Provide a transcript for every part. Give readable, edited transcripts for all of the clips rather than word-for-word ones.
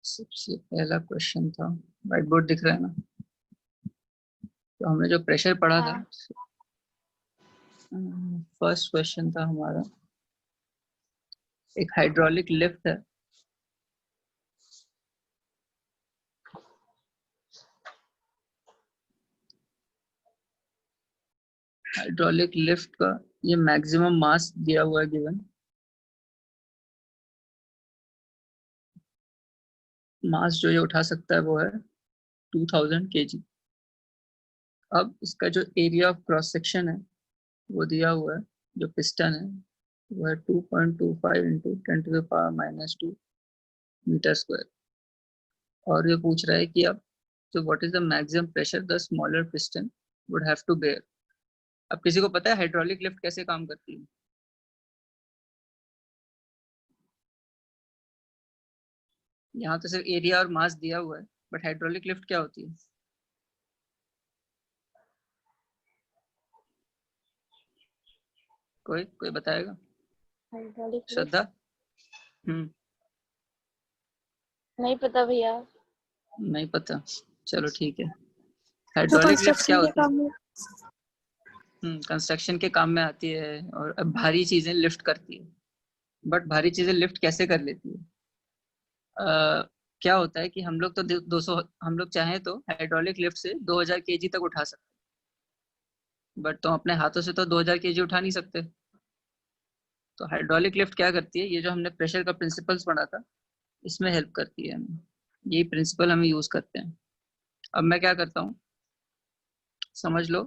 सबसे पहला क्वेश्चन था, व्हाइट बोर्ड दिख रहा है ना? तो हमने जो प्रेशर पढ़ा था, हाँ। फर्स्ट क्वेश्चन था हमारा, एक हाइड्रोलिक लिफ्ट है। हाइड्रोलिक लिफ्ट का ये मैक्सिमम मास दिया हुआ है गिवन। मास जो ये उठा सकता है वो है 2000 kg। अब इसका जो एरिया ऑफ क्रॉस सेक्शन है वो दिया हुआ है, जो पिस्टन है वो है 2.25 इंटू 10⁻⁻² मीटर स्क्वायर। और ये पूछ रहा है कि अब जो what is the maximum pressure the smaller piston would have to bear. अब किसी को पता है हाइड्रोलिक लिफ्ट कैसे काम करती है? यहाँ तो सिर्फ एरिया और मास दिया हुआ है, बट हाइड्रोलिक लिफ्ट क्या होती है? कोई कोई बताएगा? हाइड्रोलिक लिफ्ट श्रद्धा? नहीं पता भैया। नहीं पता, चलो ठीक है। जो हाइड्रोलिक लिफ्ट क्या कंस्ट्रक्शन के होती है? काम में। कंस्ट्रक्शन के काम में आती है और अब भारी चीजें लिफ्ट करती है। बट भारी चीजें लिफ्ट कैसे कर लेती है? क्या होता है कि हम लोग तो 200, हम लोग चाहें तो हाइड्रोलिक लिफ्ट से 2000 kg तक उठा सकते हैं, बट तो अपने हाथों से तो 2000 kg उठा नहीं सकते। तो हाइड्रोलिक लिफ्ट क्या करती है, ये जो हमने प्रेशर का प्रिंसिपल्स पढ़ा था इसमें हेल्प करती है हमें। यही प्रिंसिपल हम यूज करते हैं। अब मैं क्या करता हूँ, समझ लो।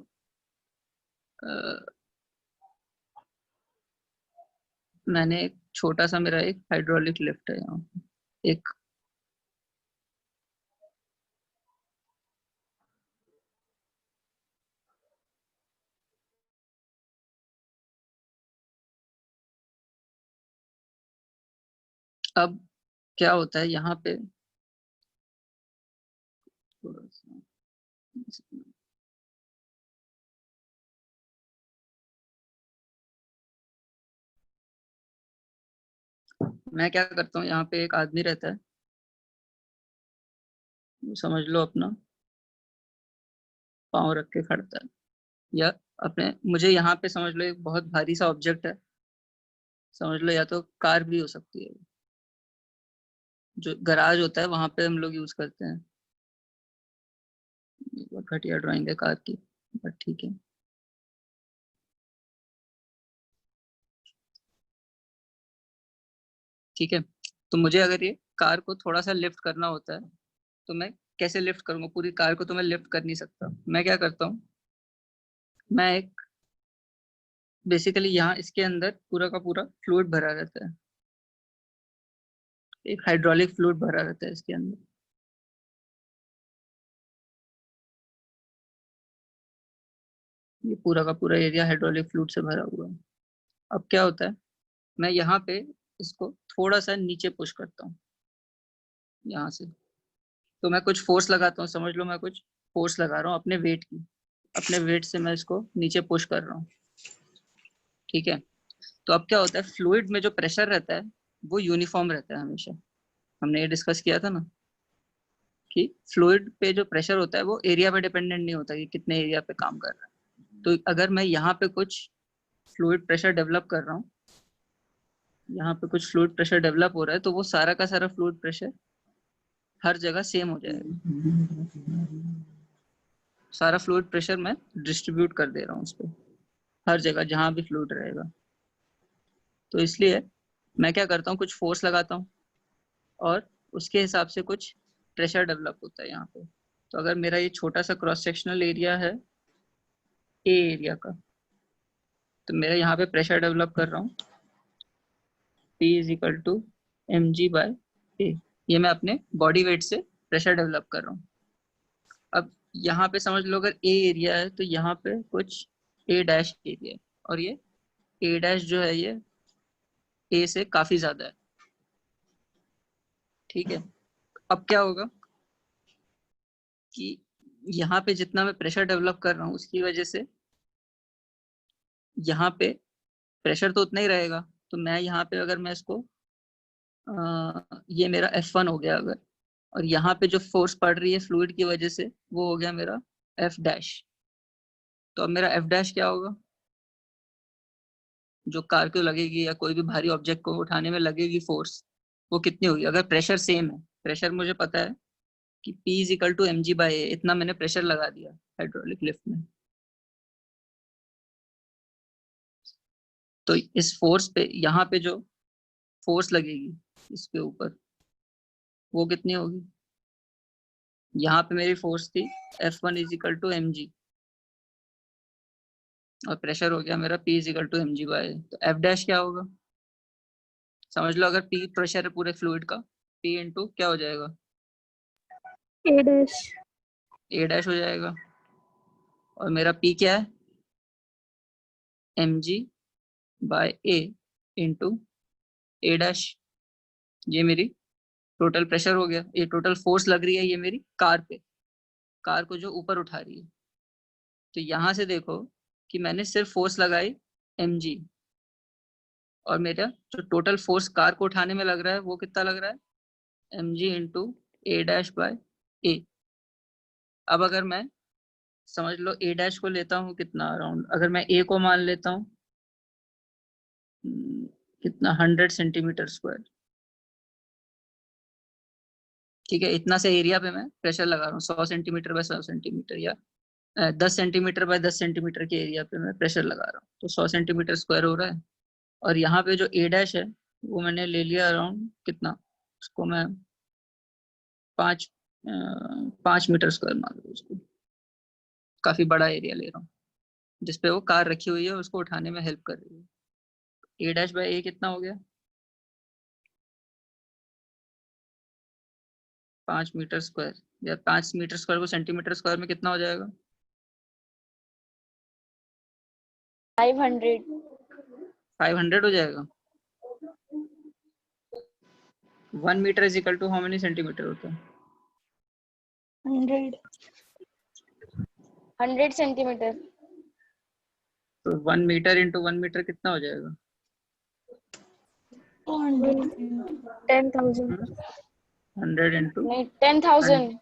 मैंने एक छोटा सा, मेरा एक हाइड्रोलिक लिफ्ट है यहाँ एक। अब क्या होता है यहाँ पे, थोड़ा सा मैं क्या करता हूँ, यहाँ पे एक आदमी रहता है, समझ लो अपना पाँव रख के खड़ता है, या अपने, मुझे यहाँ पे समझ लो एक बहुत भारी सा ऑब्जेक्ट है, समझ लो या तो कार भी हो सकती है। जो गराज होता है वहां पे हम लोग यूज करते हैं। ये बहुत घटिया ड्राइंग है कार की, बट ठीक है। ठीक है, तो मुझे अगर ये कार को थोड़ा सा लिफ्ट करना होता है तो मैं कैसे लिफ्ट करूंगा? पूरी कार को तो मैं लिफ्ट कर नहीं सकता। मैं क्या करता हूँ, मैं एक, बेसिकली यहाँ इसके अंदर पूरा का पूरा फ्लूइड भरा रहता है, एक हाइड्रोलिक फ्लूइड भरा रहता है इसके अंदर। ये पूरा का पूरा एरिया हाइड्रोलिक फ्लूइड से भरा हुआ है। अब क्या होता है, मैं यहाँ पे इसको थोड़ा सा नीचे पुश करता हूँ यहाँ से। तो मैं कुछ फोर्स लगाता हूँ, समझ लो मैं कुछ फोर्स लगा रहा हूँ अपने वेट की, अपने वेट से मैं इसको नीचे पुश कर रहा हूँ। ठीक है, तो अब क्या होता है, फ्लूइड में जो प्रेशर रहता है वो यूनिफॉर्म रहता है हमेशा। हमने ये डिस्कस किया था ना कि फ्लूइड पे जो प्रेशर होता है वो एरिया पे डिपेंडेंट नहीं होता कि कितने एरिया पे काम कर रहा है। तो अगर मैं यहाँ पे कुछ फ्लूइड प्रेशर डेवलप कर रहा हूँ, यहाँ पे कुछ फ्लूइड प्रेशर डेवलप हो रहा है, तो वो सारा का सारा फ्लूइड प्रेशर हर जगह सेम हो जाएगा। सारा फ्लूइड प्रेशर मैं डिस्ट्रीब्यूट कर दे रहा हूँ उस पर, हर जगह जहां भी फ्लूइड रहेगा। तो इसलिए मैं क्या करता हूँ, कुछ फोर्स लगाता हूँ और उसके हिसाब से कुछ प्रेशर डेवलप होता है यहाँ पे। तो अगर मेरा ये छोटा सा क्रॉस सेक्शनल एरिया है ए एरिया का, तो मेरा यहाँ पे प्रेशर डेवलप कर रहा हूँ P is equal to mg/a। ये मैं अपने बॉडी वेट से प्रेशर डेवलप कर रहा हूँ। अब यहाँ पे समझ लो अगर ए एरिया है तो यहाँ पे कुछ ए डैश एरिया है, और ये ए डैश जो है ये ए से काफी ज्यादा है। ठीक है, अब क्या होगा कि यहाँ पे जितना मैं प्रेशर डेवलप कर रहा हूँ उसकी वजह से यहाँ पे प्रेशर तो उतना ही रहेगा। तो मैं यहाँ पे अगर मैं इसको ये मेरा F1 हो गया अगर, और यहाँ पे जो फोर्स पड़ रही है फ्लूइड की वजह से वो हो गया मेरा F'। तो अब मेरा F' क्या होगा? जो कार को लगेगी या कोई भी भारी ऑब्जेक्ट को उठाने में लगेगी फोर्स, वो कितनी होगी? अगर प्रेशर सेम है, प्रेशर मुझे पता है कि P is equal to mg/a, इतना मैंने प्रेशर लगा दिया हाइड्रोलिक लिफ्ट में। तो इस फोर्स पे, यहाँ पे जो फोर्स लगेगी इसके ऊपर, वो कितनी होगी? यहाँ पे मेरी फोर्स थी F1 is equal to mg, और प्रेशर हो गया मेरा P is equal to mg/a। तो F' क्या होगा? समझ लो, अगर P प्रेशर है पूरे फ्लूइड का, P इंटू क्या हो जाएगा? A'। A' हो जाएगा। और मेरा P क्या है? mg/a into A'। ये मेरी टोटल प्रेशर हो गया, ये टोटल फोर्स लग रही है ये मेरी कार पे, कार को जो ऊपर उठा रही है। तो यहाँ से देखो कि मैंने सिर्फ फोर्स लगाई mg, और मेरा जो टोटल फोर्स कार को उठाने में लग रहा है वो कितना लग रहा है? mg into A'/a। अब अगर मैं, समझ लो A' को लेता हूँ कितना अराउंड, अगर मैं A को मान लेता हूँ कितना, 100 सेंटीमीटर स्क्वायर, ठीक है। इतना से एरिया पे मैं प्रेशर लगा रहा हूँ, 100 सेंटीमीटर बाय 100 सेंटीमीटर, या 10 सेंटीमीटर बाय 10 सेंटीमीटर के एरिया पे मैं प्रेशर लगा रहा हूँ, तो 100 सेंटीमीटर स्क्वायर हो रहा है। और यहाँ पे जो A' है वो मैंने ले लिया अराउंड कितना, उसको मैं 5 मीटर स्क्वायर मान लो उसको, काफी बड़ा एरिया ले रहा हूँ जिसपे वो कार रखी हुई है, उसको उठाने में हेल्प कर रही है। A'/a कितना हो गया? 5 मीटर स्क्वायर, या 5 मीटर स्क्वायर को सेंटीमीटर स्क्वायर में कितना हो जाएगा? 500। 500 हो जाएगा। 1 metre is equal to how many centimetre होता है? 100 सेंटीमीटर। तो 1 मीटर इंटू 1 मीटर कितना हो जाएगा? 10,000। 100 इंटू नहीं, 10,000।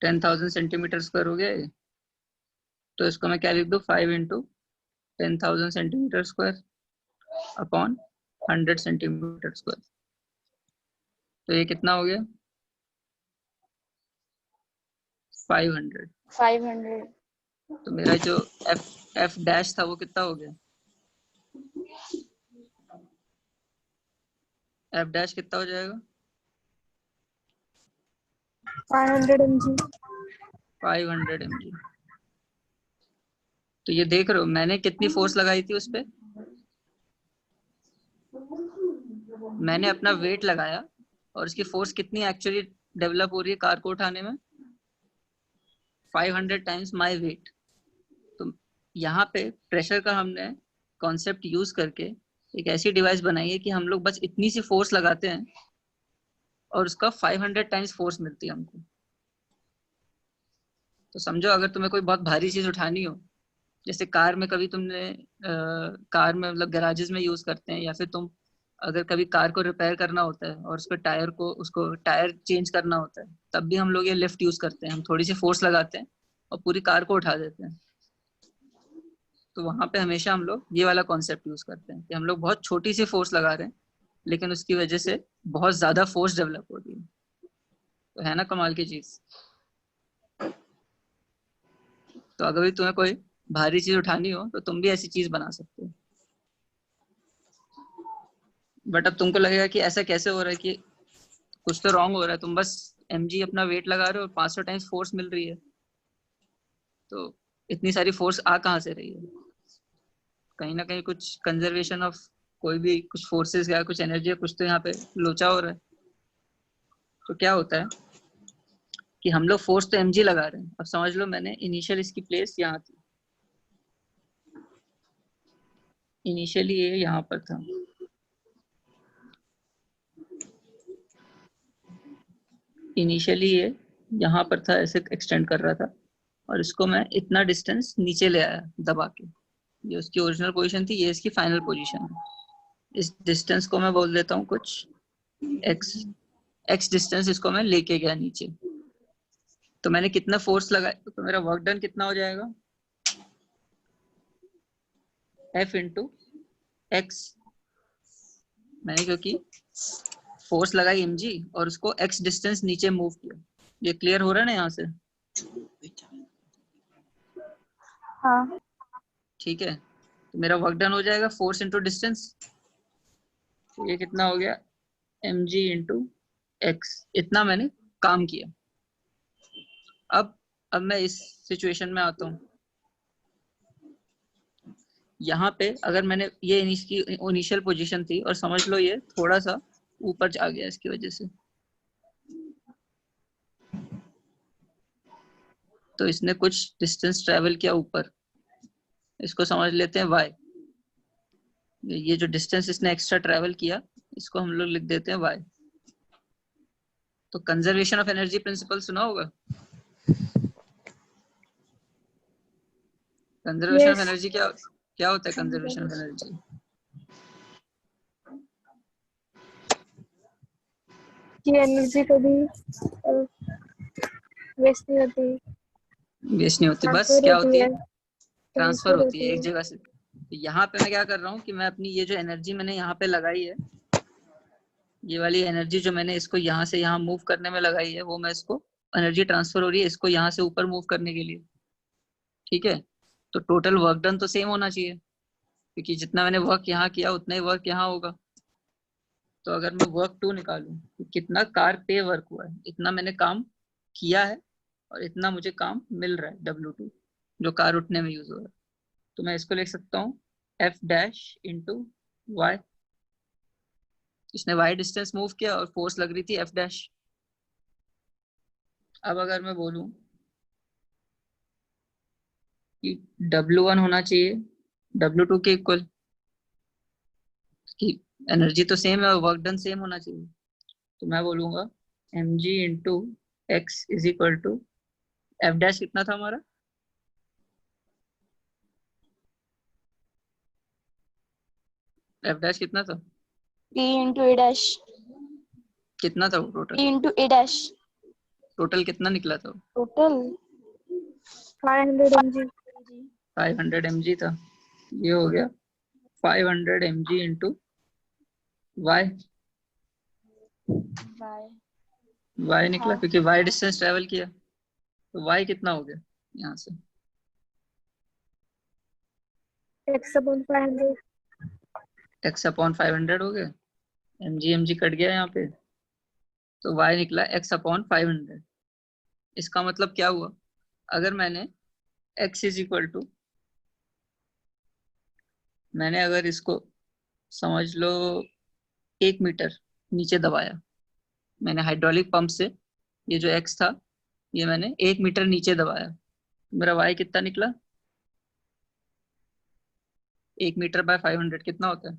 10,000 सेंटीमीटर स्क्वायर हो गया ये। तो इसको मैं क्या लिख दूँ? 5 into 10,000 centimetre square upon 100 centimetre square. तो ये कितना हो गया? 500। 500। तो मेरा जो F' था वो कितना हो गया? F' कितना हो जाएगा? 500 mg। 500 mg। तो ये देख रहे हो मैंने कितनी फोर्स लगाई थी उस पे? मैंने अपना वेट लगाया, और इसकी फोर्स कितनी एक्चुअली डेवलप हो रही है कार को उठाने में? 500 टाइम्स माय वेट। तो यहाँ पे प्रेशर का हमने कॉन्सेप्ट यूज करके एक ऐसी डिवाइस बनाई है कि हम लोग बस इतनी सी फोर्स लगाते हैं और उसका 500 टाइम्स फोर्स मिलती है हमको। तो समझो, अगर तुम्हें कोई बहुत भारी चीज उठानी हो, जैसे कार में कभी तुमने कार में मतलब गैराजेस में यूज करते हैं, या फिर तुम अगर कभी कार को रिपेयर करना होता है और उसके टायर को, उसको टायर चेंज करना होता है, तब भी हम लोग ये लिफ्ट यूज करते हैं। हम थोड़ी सी फोर्स लगाते हैं और पूरी कार को उठा देते हैं। तो वहां पे हमेशा हम लोग ये वाला कॉन्सेप्ट यूज करते हैं कि हम लोग बहुत छोटी सी फोर्स लगा रहे हैं, लेकिन उसकी वजह से बहुत ज्यादा फोर्स डेवलप हो रही है। तो है ना कमाल की चीज। तो अगर भी तुम्हें कोई भारी चीज उठानी हो तो तुम भी ऐसी चीज बना सकते हो। बट अब तुमको लगेगा कि ऐसा कैसे हो रहा है, कि कुछ तो रॉन्ग हो रहा है, तुम बस mg अपना वेट लगा रहे हो और 500 टाइम्स फोर्स मिल रही है, तो इतनी सारी फोर्स आ कहाँ से रही है? कहीं ना कहीं कुछ कंजर्वेशन ऑफ कोई भी कुछ फोर्सेस या कुछ एनर्जी, कुछ तो यहाँ पे लोचा हो रहा है। तो क्या होता है कि हम लोग फोर्स तो mg लगा रहे हैं। अब समझ लो मैंने इनिशियल इसकी प्लेस यहाँ थी, इनिशियली ये यहाँ पर था, इनिशियली ये यहाँ पर था, ऐसे एक्सटेंड कर रहा था, और इसको मैं इतना डिस्टेंस नीचे ले आया दबा के। ये उसकी ओरिजिनल पोजीशन थी, ये इसकी फाइनल पोजीशन है। इस डिस्टेंस को मैं बोल देता हूँ कुछ एक्स डिस्टेंस इसको मैं लेके गया नीचे, तो मैंने कितना फोर्स लगाया, तो मेरा वर्क डन कितना हो जाएगा, F इंटू एक्स। मैंने क्योंकि फोर्स लगाई mg और उसको x डिस्टेंस नीचे मूव किया। ये क्लियर हो रहा है ना यहाँ से? हाँ। ठीक है, तो मेरा वर्क डन हो जाएगा फोर्स इंटू डिस्टेंस, तो ये कितना हो गया, mg इंटू एक्स। इतना मैंने काम किया। अब मैं इस सिचुएशन में आता हूँ। यहाँ पे अगर मैंने ये इसकी इनिशियल पोजीशन थी और समझ लो ये थोड़ा सा ऊपर जा गया इसकी वजह से, तो इसने कुछ डिस्टेंस ट्रेवल किया ऊपर, इसको समझ लेते हैं y। ये जो डिस्टेंस इसने एक्स्ट्रा ट्रेवल किया इसको हम लोग लिख देते हैं y। तो कंजर्वेशन ऑफ एनर्जी प्रिंसिपल सुना होगा? Conservation of Yes. एनर्जी क्या होता है? कंजर्वेशन ऑफ एनर्जी कि एनर्जी कभी वेस्ट नहीं होती, वेस्ट नहीं होती, बस ट्रांसफर क्या होती होती है, है, ट्रांसफर होती है एक जगह से। तो यहाँ पे मैं क्या कर रहा हूँ कि मैं अपनी ये जो एनर्जी मैंने यहाँ पे लगाई है, ये वाली एनर्जी जो मैंने इसको यहाँ से यहाँ मूव करने में लगाई है, वो मैं इसको एनर्जी ट्रांसफर हो रही है इसको यहाँ से ऊपर मूव करने के लिए। ठीक है, तो टोटल वर्क डन तो सेम होना चाहिए, क्योंकि जितना मैंने वर्क यहाँ किया उतना ही वर्क यहाँ होगा। तो अगर मैं वर्क 2 निकालूं तो कितना कार पे वर्क हुआ है, इतना मैंने काम किया है और इतना मुझे काम मिल रहा है W2 जो कार उठने में यूज हो रहा है। तो मैं इसको लिख सकता हूँ F डैश इंटू वाई। इसने y डिस्टेंस मूव किया और फोर्स लग रही थी F डैश। अब अगर मैं बोलूं कि W1 होना चाहिए W2 के इक्वल, कि एनर्जी तो सेम है और वर्क डन सेम होना चाहिए, तो मैं बोलूंगा mg into x is equal to F dash कितना था हमारा, F डैश कितना था, P into A dash, कितना था वो total, P into A dash, total कितना निकला था? total 500 mg, 500 mg था। ये हो गया 500 mg इंटू वाई। वाई निकला हाँ। क्योंकि वाई डिस्टेंस ट्रेवल किया, तो वाई कितना हो गया यहाँ से, x upon 500, x अपॉन 500 हो गया, mg कट गया यहाँ पे, तो y निकला x अपॉन 500। इसका मतलब क्या हुआ, अगर मैंने x इज इक्वल टू, मैंने अगर इसको समझ लो 1 मीटर नीचे दबाया, मैंने हाइड्रोलिक पंप से ये जो x था ये मैंने 1 मीटर नीचे दबाया, मेरा y कितना निकला, 1 मीटर बाय 500 कितना होता है,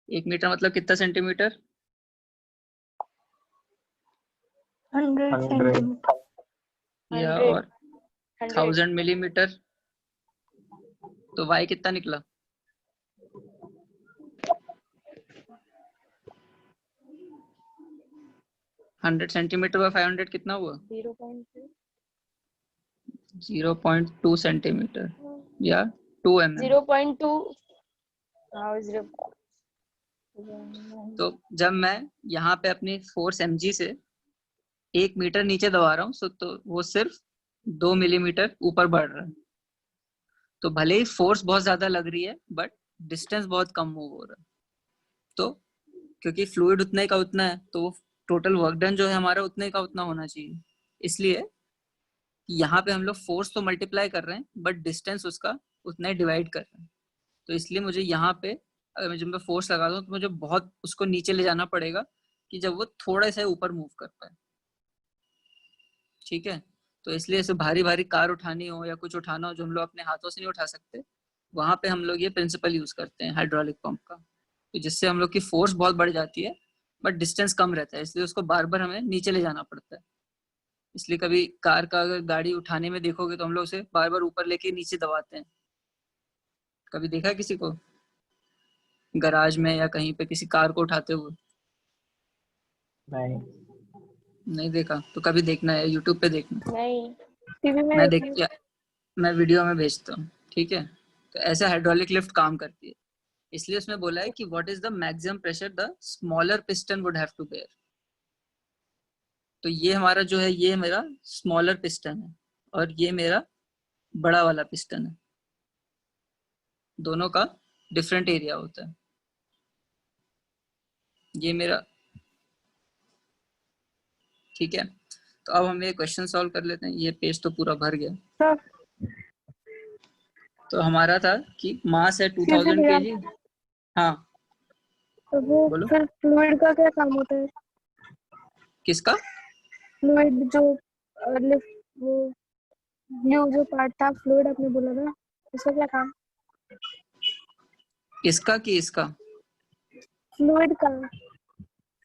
1 मीटर मतलब कितना सेंटीमीटर, 100 centimeter, या 100, और 100, 1000 मिलीमीटर, तो y कितना निकला, 100 सेंटीमीटर बाय 500 कितना हुआ, 0.2, 0.2 सेंटीमीटर या 2 mm। 0.2, हाँ 0. तो जब मैं यहाँ पे अपनी फोर्स mg से 1 मीटर नीचे दबा रहा हूँ तो वो सिर्फ 2 मिलीमीटर ऊपर बढ़ रहा है, तो भले ही फोर्स बहुत ज्यादा लग रही है बट डिस्टेंस बहुत कम मूव हो रहा है। तो क्योंकि फ्लूइड उतने का उतना है तो वो टोटल वर्क डन जो है हमारा उतने का उतना होना चाहिए, इसलिए यहाँ पे हम लोग फोर्स तो मल्टीप्लाई कर रहे हैं बट डिस्टेंस उसका उतना ही डिवाइड कर रहे हैं। तो इसलिए मुझे यहाँ पे अगर मैं जब मैं फोर्स लगा दूँ तो मुझे बहुत उसको नीचे ले जाना पड़ेगा कि जब वो थोड़ा सा ऊपर मूव कर पाए। ठीक है, तो इसलिए ऐसे भारी भारी कार उठानी हो या कुछ उठाना हो जो हम लोग अपने हाथों से नहीं उठा सकते, वहां पे हम लोग ये प्रिंसिपल यूज करते हैं हाइड्रोलिक पंप का, तो जिससे हम लोग की फोर्स बहुत बढ़ जाती है बट डिस्टेंस कम रहता है, इसलिए उसको बार बार हमें नीचे ले जाना पड़ता है। इसलिए कभी कार का अगर गाड़ी उठाने में देखोगे तो हम लोग उसे बार बार ऊपर लेके नीचे दबाते हैं, कभी देखा है किसी को गराज में या कहीं पे किसी कार को उठाते हुए? नहीं। नहीं देखा तो कभी देखना है, यूट्यूब पे देखना। नहीं, टीवी में मैं देखा है। मैं वीडियो में भेजता हूँ, ठीक है। तो ऐसे हाइड्रोलिक लिफ्ट काम करती है, इसलिए उसमें बोला है कि what is the maximum pressure the smaller piston would have to bear. तो ये हमारा जो है, ये मेरा स्मॉलर पिस्टन है और ये मेरा बड़ा वाला पिस्टन है, दोनों का डिफरेंट एरिया होता है। ये मेरा, ठीक है। तो अब हम ये क्वेश्चन सॉल्व कर लेते हैं, ये पेज तो पूरा भर गया। सर, तो हमारा था कि मास है excuse me 2000 भैया, केजी। हाँ तो वो बोलो। फिर फ्लूइड का क्या काम होता है? किसका? फ्लूइड जो लिफ्ट, वो ब्लू जो पार्ट था, फ्लूइड आपने बोला था, उसका क्या काम? किसका कि इसका? फ्लूइड का।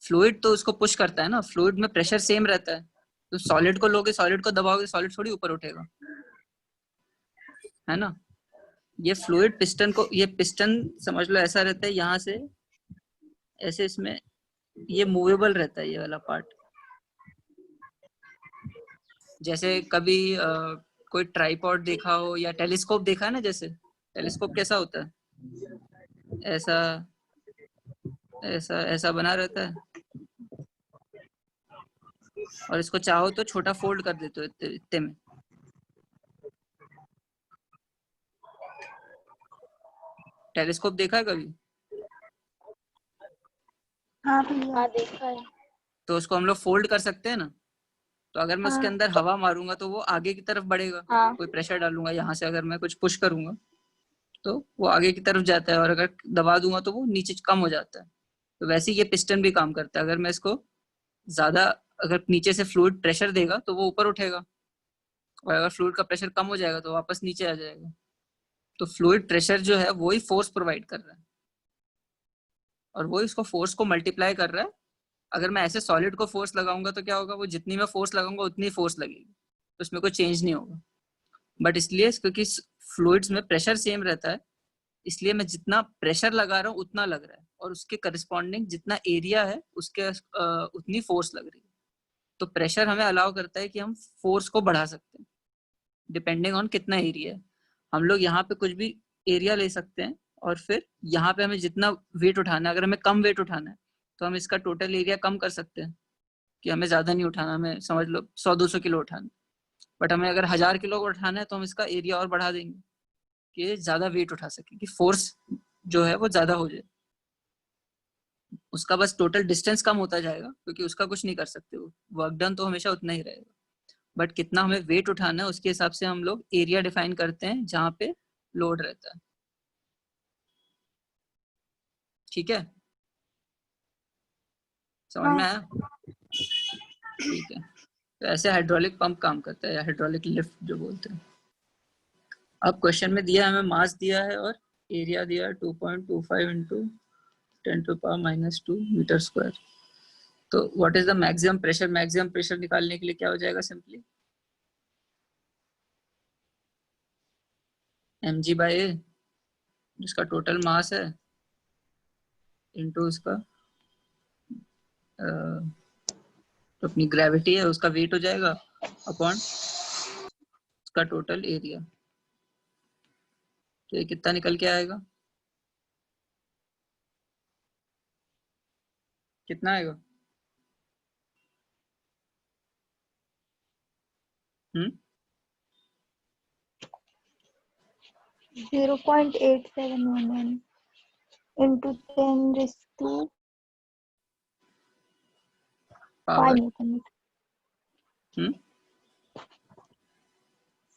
फ्लूइड तो उसको पुश करता है ना, फ्लूइड में प्रेशर सेम रहता है। तो सॉलिड को लोगे, सॉलिड को दबाओगे, सॉलिड थोड़ी ऊपर उठेगा, है ना। ये फ्लूइड पिस्टन को, ये पिस्टन समझ लो ऐसा रहता है, यहाँ से ऐसे इसमें ये मूवेबल रहता है, ये वाला पार्ट। जैसे कभी कोई ट्राइपॉड देखा हो या टेलीस्कोप देखा है ना, जैसे टेलीस्कोप कैसा होता है, ऐसा ऐसा ऐसा बना रहता है, और इसको चाहो तो छोटा फोल्ड कर देते हो इतने इतने में। टेलीस्कोप देखा है कभी? हाँ भैया, हाँ देखा है। तो उसको हम लोग फोल्ड कर सकते हैं ना। तो अगर मैं उसके हाँ अंदर हवा मारूंगा तो वो आगे की तरफ बढ़ेगा, हाँ कोई प्रेशर डालूंगा यहाँ से, अगर मैं कुछ पुश करूंगा तो वो आगे की तरफ जाता है, और अगर दबा दूंगा तो वो नीचे कम हो जाता है। तो वैसे ही ये पिस्टन भी काम करता है, अगर मैं इसको ज्यादा, अगर नीचे से फ्लूइड प्रेशर देगा तो वो ऊपर उठेगा, और अगर फ्लूइड का प्रेशर कम हो जाएगा तो वापस नीचे आ जाएगा। तो फ्लूइड प्रेशर जो है वो ही फोर्स प्रोवाइड कर रहा है, और वो इसको फोर्स को मल्टीप्लाई कर रहा है। अगर मैं ऐसे सॉलिड को फोर्स लगाऊंगा तो क्या होगा, वो जितनी मैं फोर्स लगाऊंगा उतनी फोर्स लगेगी, तो उसमें कोई चेंज नहीं होगा। बट इसलिए क्योंकि फ्लूइड्स में प्रेशर सेम रहता है, इसलिए मैं जितना प्रेशर लगा रहा हूँ उतना लग रहा है, और उसके करस्पॉन्डिंग जितना एरिया है उसके उतनी फोर्स लग रही है। तो प्रेशर हमें अलाउ करता है कि हम फोर्स को बढ़ा सकते हैं डिपेंडिंग ऑन कितना एरिया है। हम लोग यहाँ पे कुछ भी एरिया ले सकते हैं, और फिर यहाँ पे हमें जितना वेट उठाना है, अगर हमें कम वेट उठाना है तो हम इसका टोटल एरिया कम कर सकते हैं, कि हमें ज्यादा नहीं उठाना, हमें समझ लो 100-200 किलो उठाना। बट हमें अगर 1000 किलो को उठाना है तो हम इसका एरिया और बढ़ा देंगे कि ज्यादा वेट उठा सके, कि फोर्स जो है वो ज्यादा हो जाए। उसका बस टोटल डिस्टेंस कम होता जाएगा, क्योंकि उसका कुछ नहीं कर सकते, वो वर्क डन तो हमेशा उतना ही रहेगा। बट कितना हमें वेट उठाना है उसके हिसाब से हम लोग एरिया डिफाइन करते हैं जहाँ पे लोड रहता है, ठीक है। समझ में हाँ। आया? ठीक है। तो ऐसे हाइड्रोलिक पंप काम करता है, या हाइड्रोलिक लिफ्ट जो बोलते हैं। अब क्वेश्चन में दिया, हमें मास दिया है और एरिया दिया है 2.25 इंटू 10⁻⁻2 मीटर स्क्वायर। तो what is the maximum pressure? Maximum pressure निकालने के लिए क्या हो जाएगा, सिंपली mg/a, जिसका टोटल मास है, इनटू उसका तो अपनी ग्रेविटी है, उसका वेट हो जाएगा, अपॉन उसका टोटल एरिया। तो ये कितना निकल के आएगा, कितना आएगा? 0.8711 into 10⁻⁵ पावर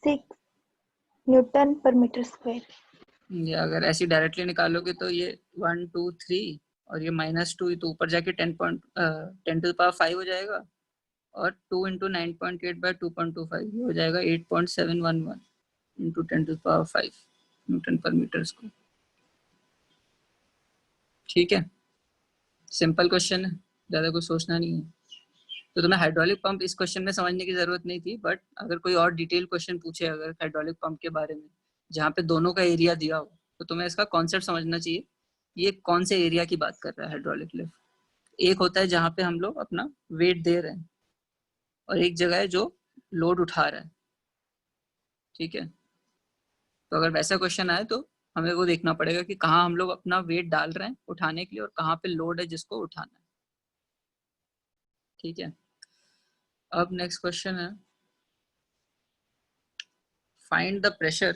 6 न्यूटन पर मीटर स्क्वायर। ये अगर ऐसी डायरेक्टली निकालोगे तो ये 1 2 3 और ये -2, तो ऊपर जाके 10⁻5 हो जाएगा, और 2 इंटू 9.8/2.25 ये हो जाएगा 8.711 इंटू 10⁵ न्यूटन पर मीटर स्क्वायर। ठीक है, सिंपल क्वेश्चन है, ज़्यादा कुछ सोचना नहीं है। तो तुम्हें हाइड्रोलिक पंप इस क्वेश्चन में समझने की जरूरत नहीं थी, बट अगर कोई और डिटेल क्वेश्चन पूछे अगर हाइड्रोलिक पंप के बारे में, जहाँ पे दोनों का एरिया दिया हो, तो तुम्हें इसका कॉन्सेप्ट समझना चाहिए, ये कौन से एरिया की बात कर रहा है हाइड्रोलिक लिफ्ट। एक होता है जहाँ पे हम लोग अपना वेट दे रहे हैं, और एक जगह है जो लोड उठा रहा है, ठीक है। तो अगर वैसा क्वेश्चन आए तो हमें वो देखना पड़ेगा कि कहाँ हम लोग अपना वेट डाल रहे हैं उठाने के लिए, और कहाँ पे लोड है जिसको उठाना है, ठीक है। अब नेक्स्ट क्वेश्चन है, find the pressure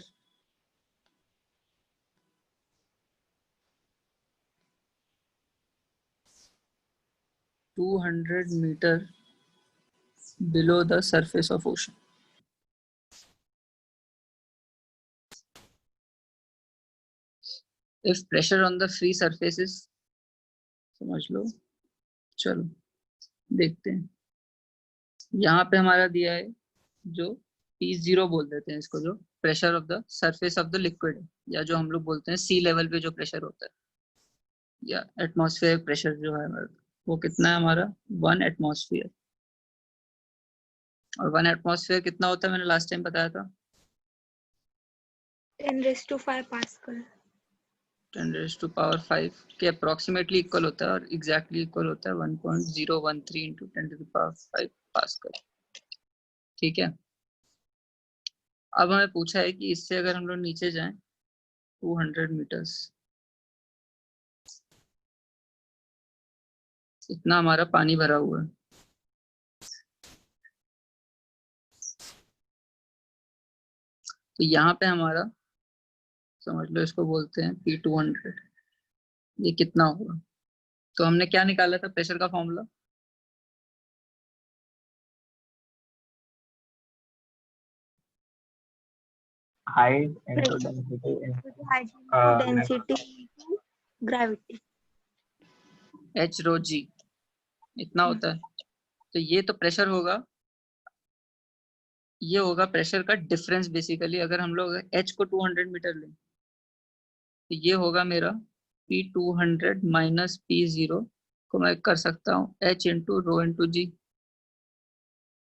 to 200 metre below the surface of ocean. If pressure on the free surface is, समझ लो, चलो देखते हैं। यहाँ पे हमारा दिया है जो P0 बोल देते हैं इसको, जो pressure of the surface of the liquid, या जो हम लोग बोलते हैं सी लेवल पे जो प्रेशर होता है, या एटमॉस्फेयर प्रेशर जो है हमारा, वो कितना है हमारा 1 एटमॉस्फेयर। और 1 एटमॉस्फेयर कितना होता है, मैंने लास्ट टाइम बताया था 10⁵ पास्कल। 10⁵ के अप्रोक्सीमेटली इक्वल होता है, और एग्जैक्टली इक्वल होता है 1.013 इंटू 10⁵ पास्कल, ठीक है। अब हमें पूछा है कि इससे अगर हम लोग नीचे जाएं 200 मीटर्स, इतना हमारा पानी भरा हुआ है, तो यहाँ पे हमारा समझ लो इसको बोलते हैं P200, ये कितना होगा। तो हमने क्या निकाला था प्रेशर का formula, height into density density gravity, H रो G इतना होता है। तो ये तो प्रेशर होगा, ये होगा प्रेशर का डिफरेंस बेसिकली। अगर हम लोग H को 200 मीटर लें तो ये होगा मेरा P200 माइनस P0 को मैं कर सकता हूँ H इंटू रो इंटू जी,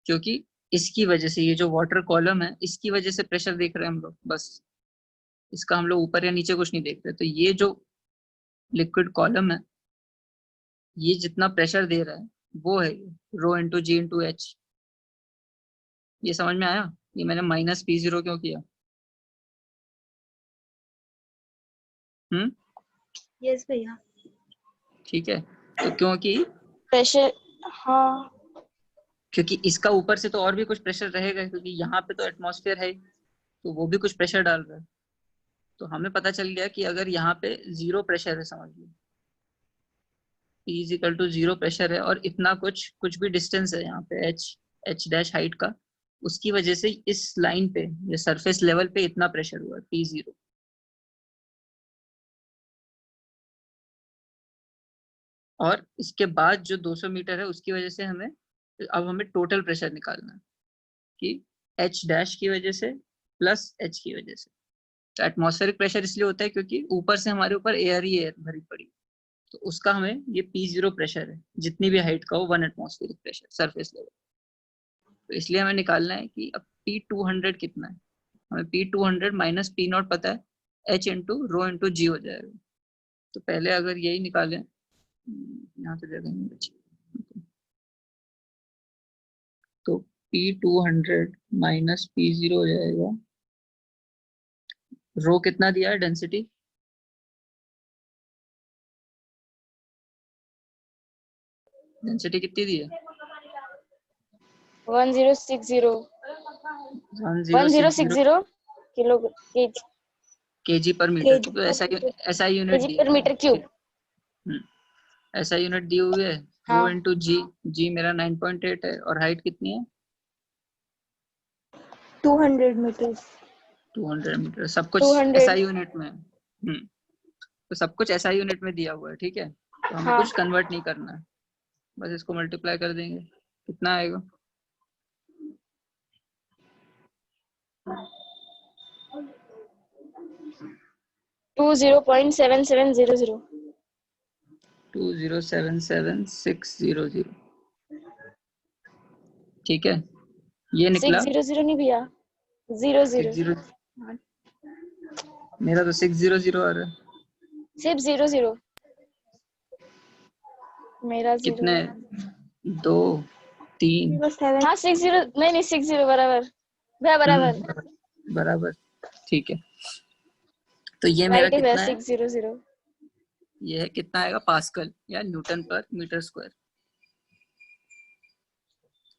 क्योंकि इसकी वजह से ये जो वाटर कॉलम है इसकी वजह से प्रेशर देख रहे हैं हम लोग, बस इसका हम लोग ऊपर या नीचे कुछ नहीं देख रहे। तो ये जो लिक्विड कॉलम है ये जितना प्रेशर दे रहा है वो है रो इंटू जी इंटू एच। ये समझ में आया, ये मैंने माइनस P0 क्यों किया। यस भैया, ठीक है, तो क्योंकि प्रेशर, हाँ क्योंकि इसका ऊपर से तो और भी कुछ प्रेशर रहेगा, क्योंकि यहाँ पे तो एटमॉस्फेयर है तो वो भी कुछ प्रेशर डाल रहा है। तो हमें पता चल गया कि अगर यहाँ पे 0 प्रेशर है, समझ लो P is equal to 0 pressure है, और इतना कुछ भी डिस्टेंस है यहाँ पे h डैश हाइट का, उसकी वजह से इस लाइन पे ये सरफेस लेवल पे इतना प्रेशर हुआ P0। और इसके बाद जो 200 मीटर है उसकी वजह से हमें टोटल प्रेशर निकालना है कि H डैश की वजह से प्लस H की वजह से। तो एटमॉस्फेरिक प्रेशर इसलिए होता है क्योंकि ऊपर से हमारे ऊपर एयर ही एयर भरी पड़ी, तो उसका हमें ये P0 प्रेशर है, जितनी भी हाइट का हो 1 एटमॉस्फेरिक प्रेशर सरफेस लेवल। तो इसलिए हमें निकालना है कि अब P200 कितना है। हमें P200 माइनस P0 पता है, H इंटू रो इंटू जी हो जाएगा। तो पहले अगर यही निकालें, यहाँ तो जगह नहीं बची, तो P200 माइनस P0 हो जाएगा। रो कितना दिया है डेंसिटी, डेंसिटी कितनी दी है 1060 किलो केजी पर मीटर। तो ऐसा यूनिट केजी पर मीटर क्यूब, ऐसा यूनिट दी हुई है। हाँ। रो इंटू जी मेरा 9.8 है, और हाइट कितनी है 200 मीटर। 200 मीटर। सब कुछ SI यूनिट में है। तो सब कुछ SI यूनिट में दिया हुआ है, ठीक है। तो हमें कुछ कन्वर्ट नहीं करना है, बस इसको मल्टीप्लाई कर देंगे, कितना आएगा 20.7700 2077,600। ठीक है, ये निकला 600 नहीं भैया, 00 60। मेरा तो 600 आ रहा है। सिर्फ 0 0। मेरा 0 कितने? 2 3 7। हाँ 6 0 नहीं 6 0 बराबर बराबर बराबर। ठीक है, तो ये मेरा राइट है कितना है? 6 0 0। ये है कितना आएगा? पास्कल या न्यूटन पर मीटर स्क्वायर।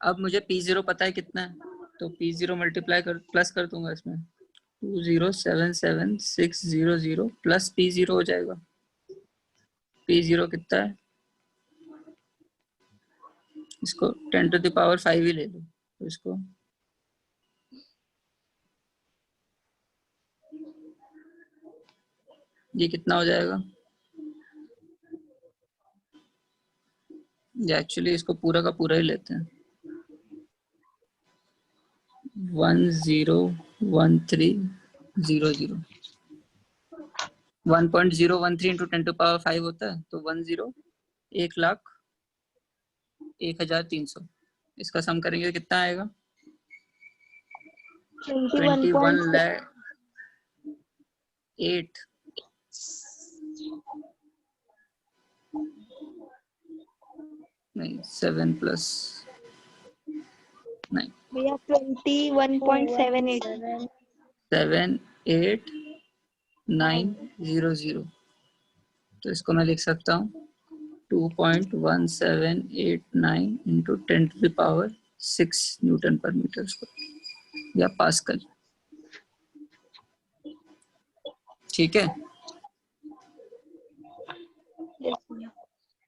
अब मुझे P0 पता है कितना है, तो P0 मल्टीप्लाई कर प्लस कर दूंगा इसमें, 2077600 प्लस P0 हो जाएगा। P0 कितना है? इसको 10⁵ ही ले लो, तो इसको ये कितना हो जाएगा? ये एक्चुअली इसको पूरा का पूरा ही लेते हैं, 101300। 1.013 इंटू 10⁵ होता है, तो 1,01,0300। इसका सम करेंगे तो कितना आएगा? 21 lakh 8 नहीं 7 प्लस नहीं भैया 21.78 78900। तो इसको मैं लिख सकता हूँ 2.1789 इंटू 10⁶ न्यूटन पर मीटर स्क्वायर या पास्कल। ठीक है,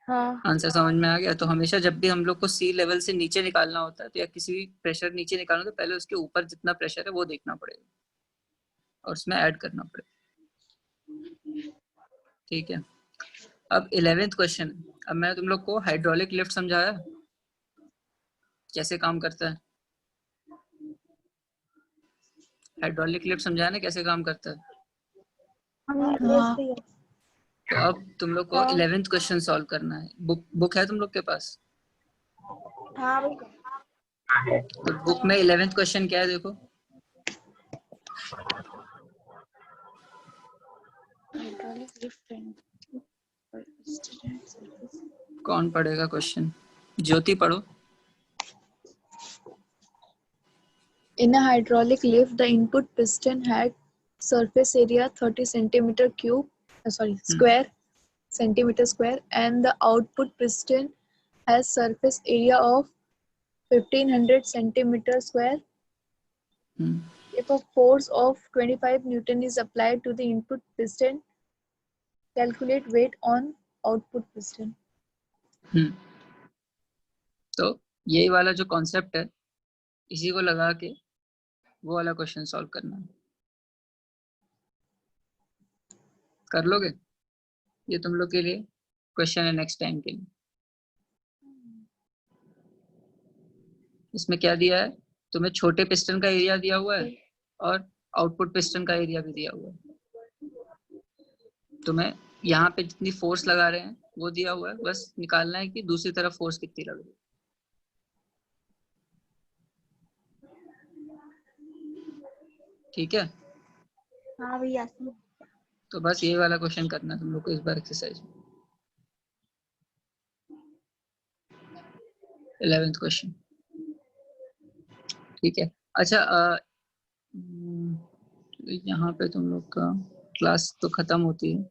हाँ आंसर समझ में आ गया। तो हमेशा जब भी हम लोग को सी लेवल से नीचे निकालना होता है, तो या किसी भी प्रेशर नीचे निकालना, तो पहले उसके ऊपर जितना प्रेशर है वो देखना पड़ेगा और उसमें ऐड करना पड़ेगा। ठीक है, अब 11th क्वेश्चन। अब मैंने तुम लोग को हाइड्रोलिक लिफ्ट समझाया कैसे काम करता है। हाइड्रोलिक लिफ्ट समझाया ना कैसे काम करता है। तो अब तुम लोग को 11th क्वेश्चन सॉल्व करना है। बुक है तुम लोग के पास? हाँ तो बुक में 11th क्वेश्चन क्या है देखो। कौन पढ़ेगा क्वेश्चन? ज्योति पढ़ो। In a hydraulic lift, the input piston had surface area 30 square centimeter square, and the output piston has surface area of 1500 centimeter square. If a force of 25 Newton is applied to the input piston, calculate weight on output piston. तो यही वाला जो concept है, इसी को लगा के वो वाला क्वेश्चन सॉल्व करना है। कर लोगे? ये तुम लोग के लिए क्वेश्चन है नेक्स्ट टाइम के लिए। इसमें क्या दिया है तुम्हें? छोटे पिस्टन का एरिया दिया हुआ है और आउटपुट पिस्टन का एरिया भी दिया हुआ है। तुम्हें यहाँ पे जितनी फोर्स लगा रहे हैं वो दिया हुआ है, बस निकालना है कि दूसरी तरफ फोर्स कितनी लग रही है। ठीक है, हाँ भैया। तो बस ये वाला क्वेश्चन करना है तुम लोग को इस बार एक्सरसाइज में। 11th question. ठीक है, अच्छा यहाँ पे तुम लोग का क्लास तो खत्म होती है,